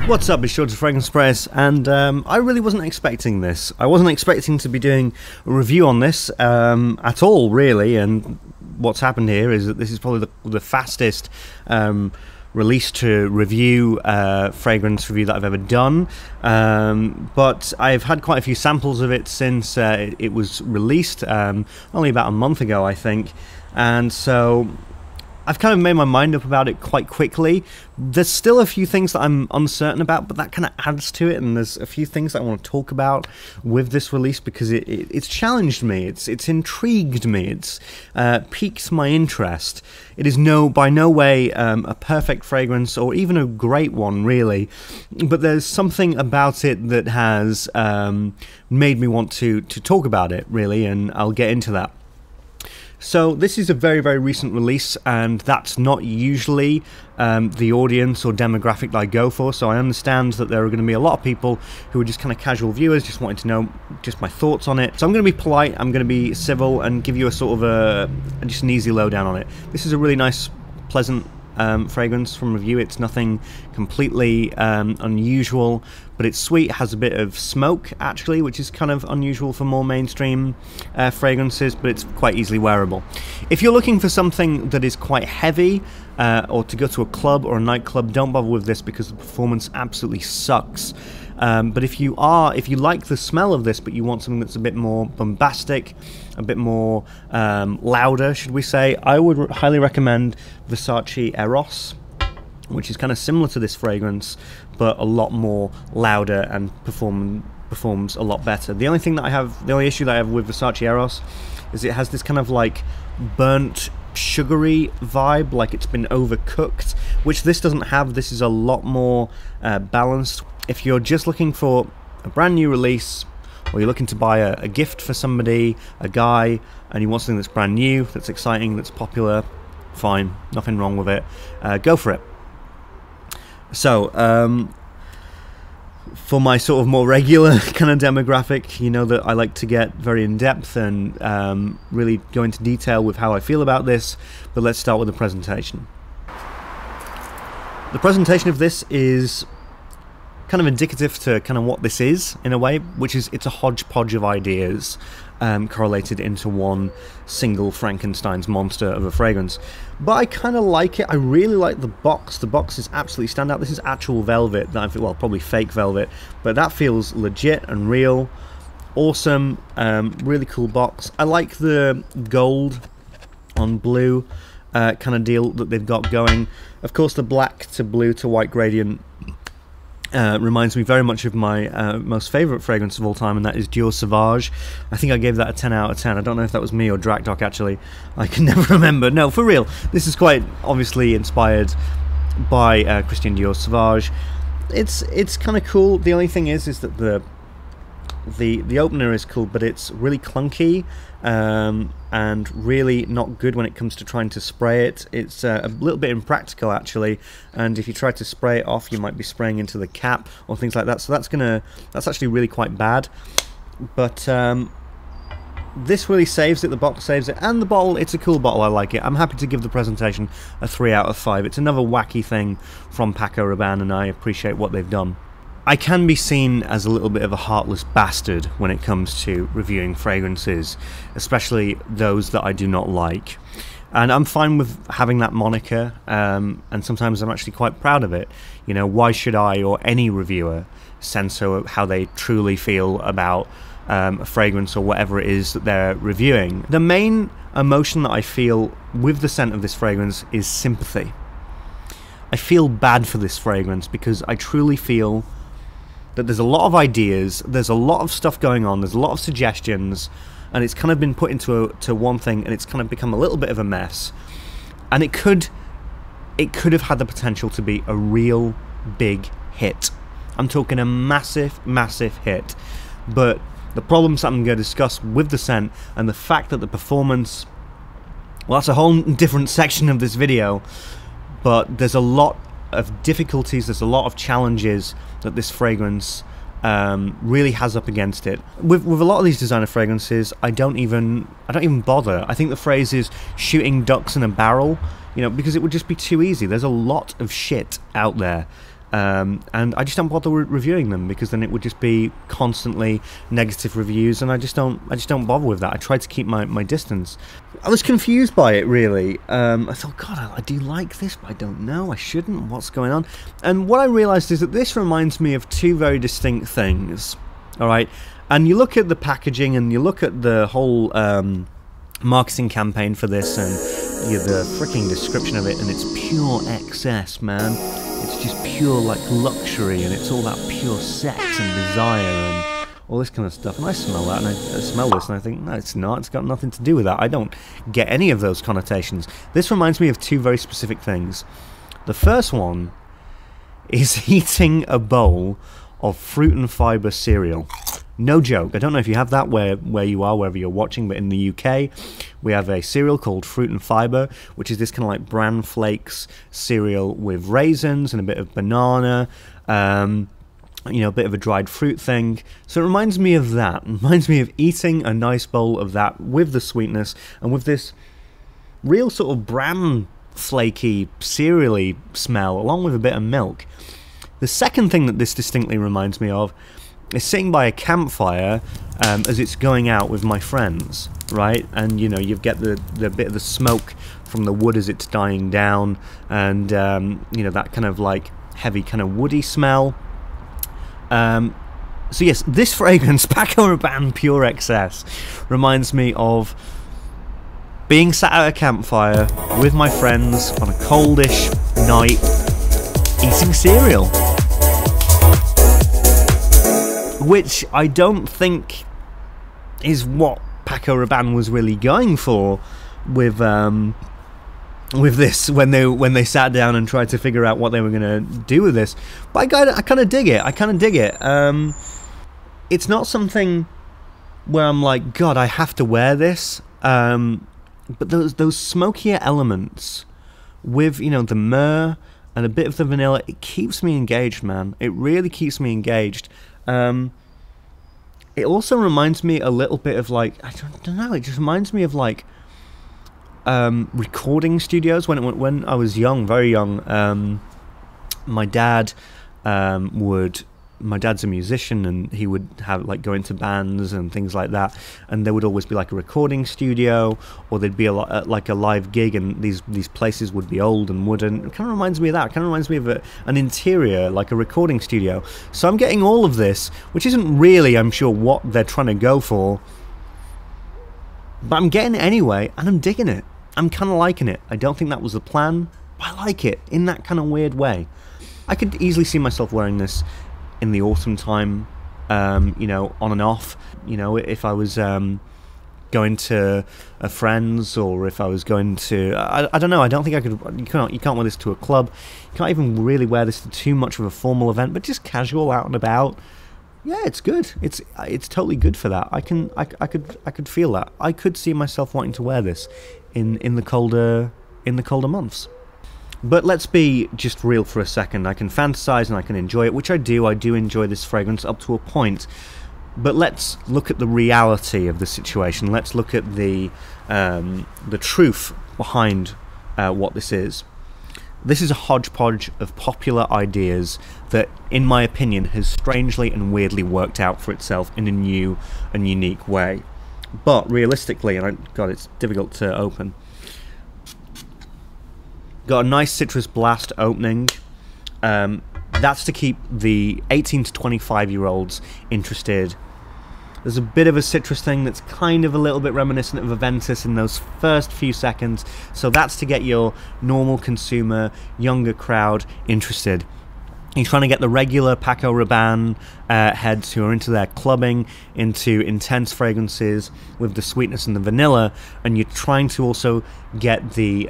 What's up, it's George Fragrance Press, and I really wasn't expecting this. I wasn't expecting to be doing a review on this at all, really, and what's happened here is that this is probably the fastest release to review fragrance review that I've ever done, but I've had quite a few samples of it since it was released, only about a month ago, I think, and so I've kind of made my mind up about it quite quickly. There's still a few things that I'm uncertain about, but that kind of adds to it, and there's a few things that I want to talk about with this release because it's challenged me, it's intrigued me, it's piqued my interest. It is by no way a perfect fragrance or even a great one, really, but there's something about it that has made me want to talk about it, really, and I'll get into that. So this is a very, very recent release, and that's not usually the audience or demographic that I go for, so I understand that there are going to be a lot of people who are just kind of casual viewers, just wanting to know just my thoughts on it. So I'm going to be polite, I'm going to be civil, and give you a sort of just an easy lowdown on it. This is a really nice, pleasant fragrance from review. It's nothing completely unusual, but it's sweet. It has a bit of smoke, actually, which is kind of unusual for more mainstream fragrances, but it's quite easily wearable. If you're looking for something that is quite heavy, or to go to a club or a nightclub, don't bother with this because the performance absolutely sucks. But if you like the smell of this, but you want something that's a bit more bombastic, a bit more louder, should we say, I would highly recommend Versace Eros, which is kind of similar to this fragrance, but a lot more louder and performs a lot better. The only issue that I have with Versace Eros is it has this kind of like burnt, sugary vibe, like it's been overcooked, which this doesn't have. This is a lot more balanced. If you're just looking for a brand new release, or you're looking to buy a gift for somebody, a guy, and you want something that's brand new, that's exciting, that's popular, fine, nothing wrong with it, go for it. So, for my sort of more regular kind of demographic, you know that I like to get very in-depth and really go into detail with how I feel about this, but let's start with the presentation. The presentation of this is kind of indicative to kind of what this is, in a way, which is it's a hodgepodge of ideas correlated into one single Frankenstein's monster of a fragrance. But I kind of like it. I really like the box. The box is absolutely standout. This is actual velvet, well, probably fake velvet, but that feels legit and real. Awesome, really cool box. I like the gold on blue kind of deal that they've got going. Of course, the black to blue to white gradient reminds me very much of my most favourite fragrance of all time, and that is Dior Sauvage. I think I gave that a 10 out of 10. I don't know if that was me or Drakdoc, actually. I can never remember. No, for real. This is quite obviously inspired by Christian Dior Sauvage. It's kind of cool. The only thing is that the opener is cool, but it's really clunky and really not good when it comes to trying to spray it. It's a little bit impractical, actually, and if you try to spray it off, you might be spraying into the cap or things like that, so that's actually really quite bad. But this really saves it, the box saves it, and the bottle, it's a cool bottle, I like it. I'm happy to give the presentation a 3 out of 5. It's another wacky thing from Paco Rabanne, and I appreciate what they've done. I can be seen as a little bit of a heartless bastard when it comes to reviewing fragrances, especially those that I do not like. And I'm fine with having that moniker, and sometimes I'm actually quite proud of it. You know, why should I or any reviewer censor how they truly feel about a fragrance or whatever it is that they're reviewing? The main emotion that I feel with the scent of this fragrance is sympathy. I feel bad for this fragrance because I truly feel that there's a lot of ideas, there's a lot of stuff going on, there's a lot of suggestions, and it's kind of been put into one thing, and it's kind of become a little bit of a mess. And it could have had the potential to be a real big hit. I'm talking a massive, massive hit. But the problems that I'm going to discuss with the scent and the fact that the performance, well, that's a whole different section of this video, but there's a lot of difficulties, there's a lot of challenges that this fragrance really has up against it. With a lot of these designer fragrances, I don't even bother. I think the phrase is shooting ducks in a barrel, you know, because it would just be too easy. There's a lot of shit out there. and I just don't bother reviewing them, because then it would just be constantly negative reviews, and I just don't bother with that. I try to keep my distance. I was confused by it, really. I thought, God, I do like this, but I don't know. I shouldn't. What's going on? And what I realised is that this reminds me of two very distinct things. All right, and you look at the packaging, and you look at the whole marketing campaign for this, and the freaking description of it, and it's pure excess, man. It's just pure, like, luxury, and it's all that pure sex and desire and all this kind of stuff. And I smell that, and I smell this, and I think, no, it's not. It's got nothing to do with that. I don't get any of those connotations. This reminds me of two very specific things. The first one is eating a bowl of fruit and fibre cereal. No joke. I don't know if you have that where you are, wherever you're watching, but in the UK, we have a cereal called Fruit and Fibre, which is this kind of like bran flakes cereal with raisins and a bit of banana, you know, a bit of a dried fruit thing. So it reminds me of that. It reminds me of eating a nice bowl of that with the sweetness and with this real sort of bran flaky, cereally smell, along with a bit of milk. The second thing that this distinctly reminds me of is sitting by a campfire as it's going out with my friends, right? And, you know, you get the bit of the smoke from the wood as it's dying down, and, you know, that kind of, like, heavy kind of woody smell. So, yes, this fragrance, Paco Rabanne Pure Excess, reminds me of being sat at a campfire with my friends on a coldish night, eating cereal. Which I don't think is what Paco Rabanne was really going for with this when they sat down and tried to figure out what they were going to do with this. But I kind of dig it. I kind of dig it. It's not something where I'm like, God, I have to wear this. But those smokier elements with, you know, the myrrh and a bit of the vanilla, it keeps me engaged, man. It really keeps me engaged. It also reminds me a little bit of, like, I don't know, it just reminds me of, like, recording studios. When I was young, very young, my dad's a musician, and he would have, like, go into bands and things like that, and there would always be, like, a recording studio, or there'd be like a live gig, and these places would be old and wooden. It kind of reminds me of that. It kind of reminds me of an interior, like a recording studio. So I'm getting all of this, which isn't really, I'm sure, what they're trying to go for, but I'm getting it anyway, and I'm digging it. I'm kind of liking it. I don't think that was the plan, but I like it in that kind of weird way. I could easily see myself wearing this in the autumn time, you know, on and off. You know, if I was going to a friend's, or if I was going to, I don't know. I don't think I could. You can't wear this to a club. You can't even really wear this to too much of a formal event, but just casual out and about. Yeah, it's good. It's totally good for that. I could feel that. I could see myself wanting to wear this in the colder months. But let's be just real for a second. I can fantasize and I can enjoy it, which I do. I do enjoy this fragrance up to a point. But let's look at the reality of the situation. Let's look at the truth behind what this is. This is a hodgepodge of popular ideas that, in my opinion, has strangely and weirdly worked out for itself in a new and unique way. But realistically, and God, it's difficult to open. Got a nice citrus blast opening. That's to keep the 18 to 25-year-olds interested. There's a bit of a citrus thing that's kind of a little bit reminiscent of Aventus in those first few seconds. So that's to get your normal consumer, younger crowd interested. You're trying to get the regular Paco Rabanne heads who are into their clubbing, into intense fragrances with the sweetness and the vanilla, and you're trying to also get the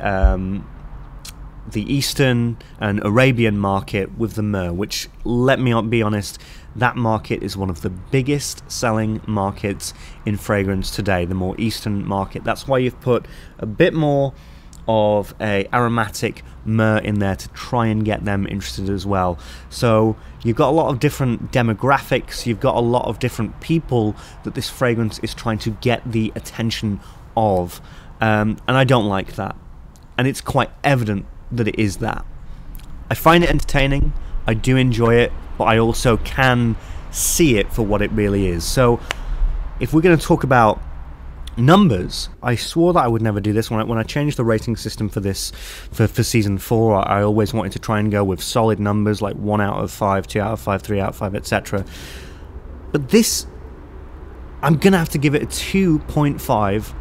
Eastern and Arabian market with the myrrh, which, let me be honest, that market is one of the biggest selling markets in fragrance today, the more Eastern market. That's why you've put a bit more of a aromatic myrrh in there to try and get them interested as well. So you've got a lot of different demographics, you've got a lot of different people that this fragrance is trying to get the attention of, and I don't like that, and it's quite evident that it is that. I find it entertaining, I do enjoy it, but I also can see it for what it really is. So if we're going to talk about numbers, I swore that I would never do this. When I changed the rating system for this, for season 4, I always wanted to try and go with solid numbers like 1 out of 5, 2 out of 5, 3 out of 5, etc. But this, I'm going to have to give it a 2.5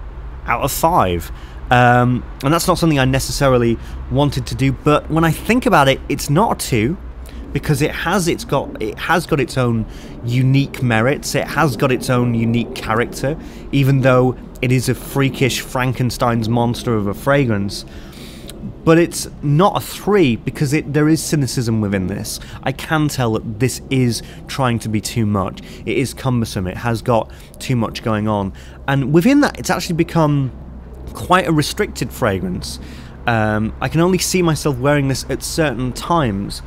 out of 5. And that's not something I necessarily wanted to do, but when I think about it, it's not a 2, because it has got its own unique merits, it has got its own unique character, even though it is a freakish Frankenstein's monster of a fragrance. But it's not a 3, because there is cynicism within this. I can tell that this is trying to be too much. It is cumbersome, it has got too much going on, and within that it's actually become quite a restricted fragrance. I can only see myself wearing this at certain times,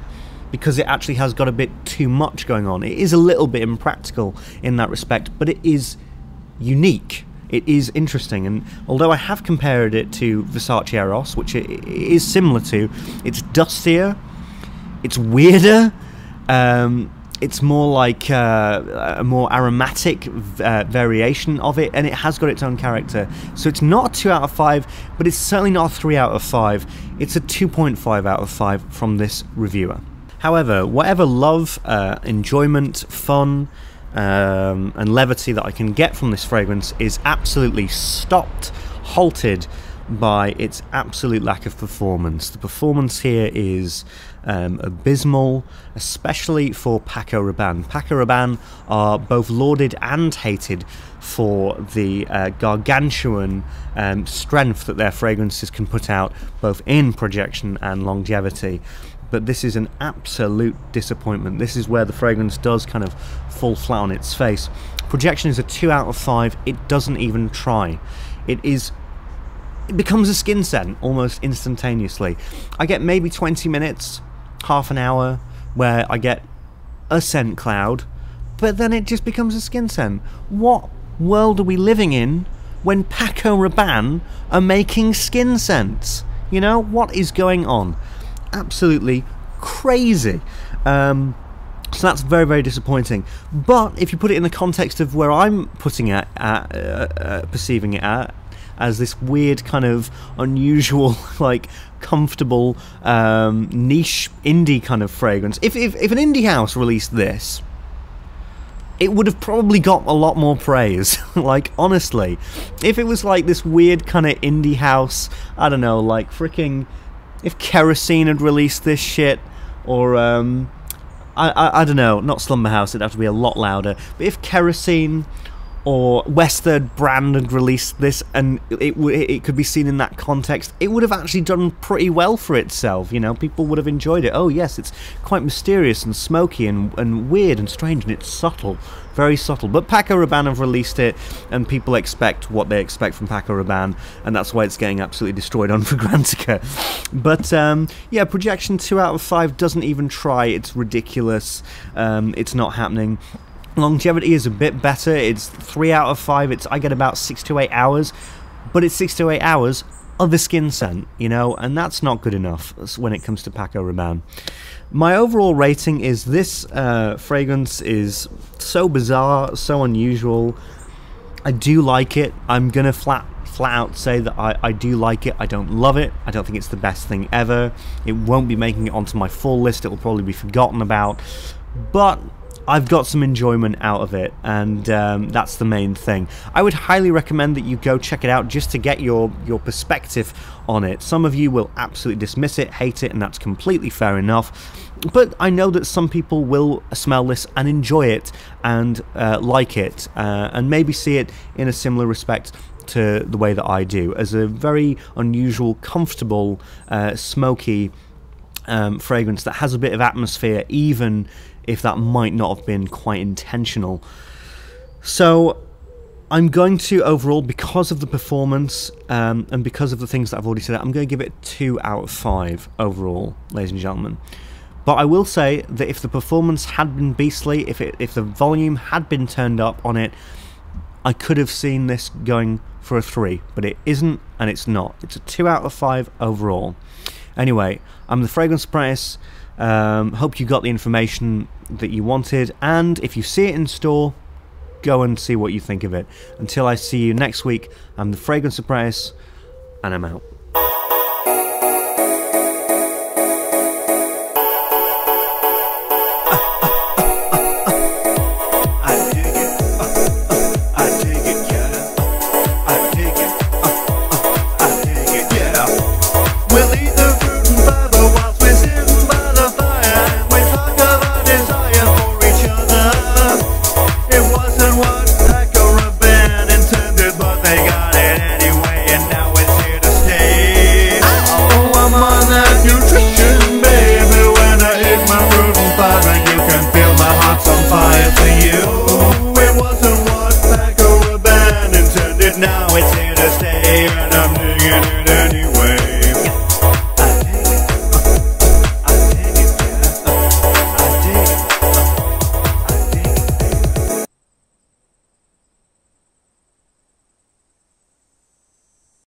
because it actually has got a bit too much going on. It is a little bit impractical in that respect, but it is unique. It is interesting, and although I have compared it to Versace Eros, which it is similar to, it's dustier, it's weirder, it's more like a more aromatic variation of it, and it has got its own character. So it's not a 2 out of 5, but it's certainly not a 3 out of 5. It's a 2.5 out of 5 from this reviewer. However, whatever love, enjoyment, fun, and levity that I can get from this fragrance is absolutely stopped, halted by its absolute lack of performance. The performance here is abysmal, especially for Paco Rabanne. Paco Rabanne are both lauded and hated for the gargantuan strength that their fragrances can put out, both in projection and longevity. But this is an absolute disappointment. This is where the fragrance does kind of fall flat on its face. Projection is a 2 out of 5. It doesn't even try. It becomes a skin scent almost instantaneously. I get maybe 20 minutes, half an hour, where I get a scent cloud, but then it just becomes a skin scent. What world are we living in when Paco Rabanne are making skin scents? You know, what is going on? Absolutely crazy. So that's very, very disappointing. But if you put it in the context of where I'm putting it perceiving it as this weird kind of unusual, like comfortable niche indie kind of fragrance, if an indie house released this, it would have probably got a lot more praise. Like, honestly, if it was like this weird kind of indie house, I don't know, like freaking, if Kerosene had released this shit, or I don't know, not Slumber House, it'd have to be a lot louder, but if Kerosene or West Third Brand had released this, and it could be seen in that context, it would have actually done pretty well for itself. You know, people would have enjoyed it. Oh yes, it's quite mysterious and smoky and weird and strange, and it's subtle, very subtle. But Paco Rabanne have released it, and people expect what they expect from Paco Rabanne, and that's why it's getting absolutely destroyed on Fragrantica. But yeah, projection 2 out of 5 doesn't even try. It's ridiculous. It's not happening. Longevity is a bit better. It's 3 out of 5. I get about 6 to 8 hours, but it's 6 to 8 hours of a skin scent, you know, and that's not good enough when it comes to Paco Rabanne. My overall rating is this fragrance is so bizarre, so unusual. I do like it. I'm gonna flat out say that I do like it. I don't love it. I don't think it's the best thing ever. It won't be making it onto my full list. It will probably be forgotten about, but I've got some enjoyment out of it, and that's the main thing. I would highly recommend that you go check it out just to get your perspective on it. Some of you will absolutely dismiss it, hate it, and that's completely fair enough. But I know that some people will smell this and enjoy it and like it, and maybe see it in a similar respect to the way that I do, as a very unusual, comfortable, smoky fragrance that has a bit of atmosphere, even if that might not have been quite intentional. So I'm going to, overall, because of the performance and because of the things that I've already said, I'm going to give it 2 out of 5 overall, ladies and gentlemen. But I will say that if the performance had been beastly, if the volume had been turned up on it, I could have seen this going for a 3, but it isn't, and it's not. It's a 2 out of 5 overall. Anyway, I'm the Fragrance Apprentice. Hope you got the information that you wanted, and if you see it in store, go and see what you think of it. Until I see you next week, I'm the Fragrance Apprentice, and I'm out. Now it's here to stay, and I'm digging it.